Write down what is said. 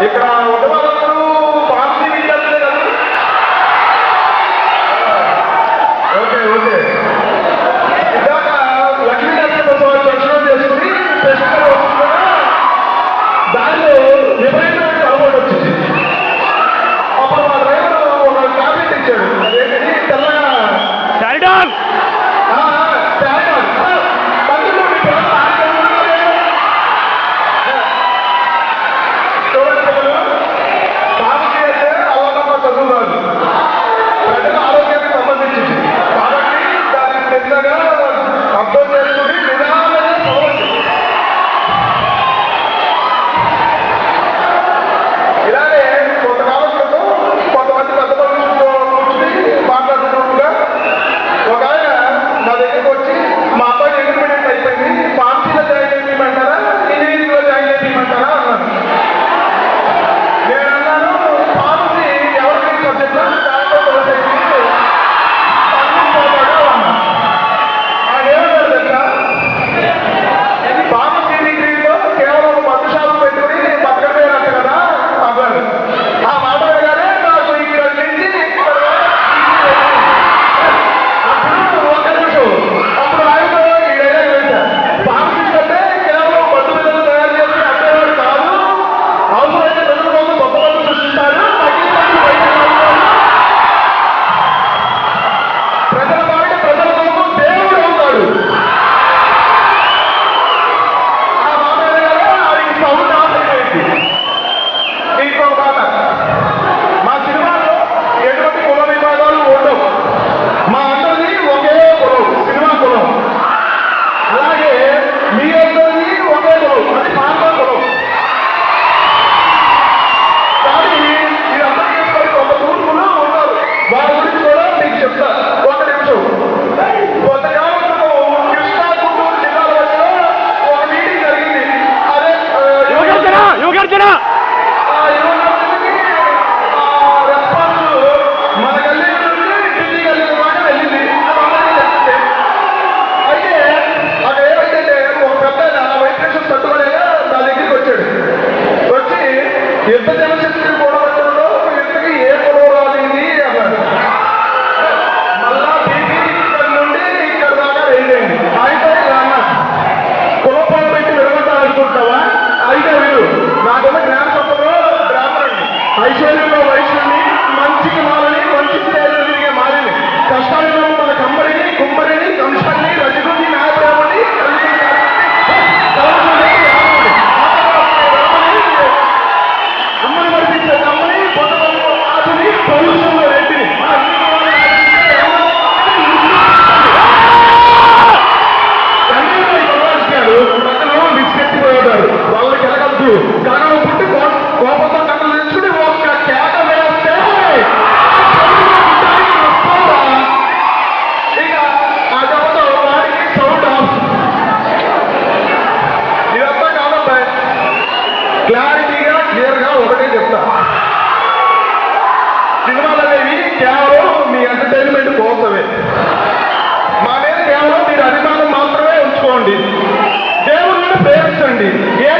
ఇక్కడ ఉండవాళ్ళందరూ పార్టీ విద్యార్థులే కదా. Okay okay. ఇందాక లక్ష్మీ నరసింహస్వామి దర్శనం చేసుకుని ప్రశ్నలు వస్తుందా దానిలో విపరీతమైన అలవాటు వచ్చింది. అప్పుడు మా డ్రైవర్ ఒక టాబ్లెట్ ఇచ్చాడు. అదేంటి తెల్లగా ఐశ్వర్యంలో వైశ్యుని మంచికి మాలని మంచి తిరిగే మాలిని కష్టాలలో మన కమ్మరిని కుమ్మరిని కంసాన్ని రజగుని నాయకుని అమ్మని మరిపించే తమ్మని పొట్టలు ఆదుని పౌరుషంలో రెడ్డిని ప్రజలు నిష్కెత్తిపోయారు. వాళ్ళకి ఎలగద్దు కారణం పుట్టి కోపంతో కట్టలు తెచ్చుకుని ఒక్క కేట వేస్తే ఇక ఆ దెబ్బతో వాడికి సౌండ్ ఆఫ్. ఇదంతా కాదండి, క్లారిటీగా క్లియర్గా ఒకటే చెప్తా. సినిమాలు అనేవి కేవలం మీ ఎంటర్టైన్మెంట్ కోసమే. మా మీద కేవలం మీరు అభిమానం మాత్రమే ఉంచుకోండి. దేవుళ్ళని ప్రేమించండి. ఏ